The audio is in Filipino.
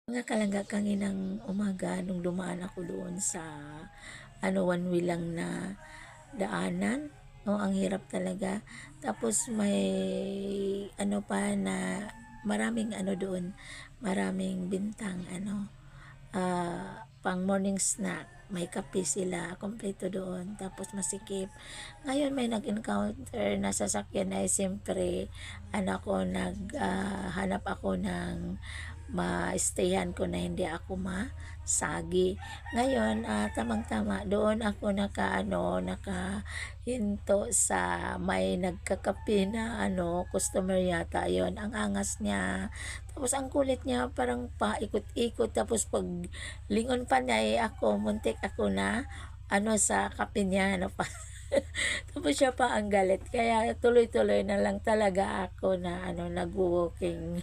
Mga kalangga kaninang umaga nung dumaan ako doon sa one way lang na daanan. Oh, ang hirap talaga. Tapos may pa na maraming doon, maraming bintang pang morning snack. May kape sila, kompleto doon. Tapos masikip. Ngayon may nag-encounter na sasakyan ay siyempre, hanap ako ng ma-stayhan ko na hindi ako masagi. Ngayon, tamang-tama, doon ako nakahinto sa may nagkakape na customer yata yon. Ang angas niya. Tapos ang kulit niya parang paikot-ikot. Tapos pag lingon pa niya ako, muntik ako na sa kape niya tapos siya pa ang galit. Kaya tuloy-tuloy na lang talaga ako na nag-walking.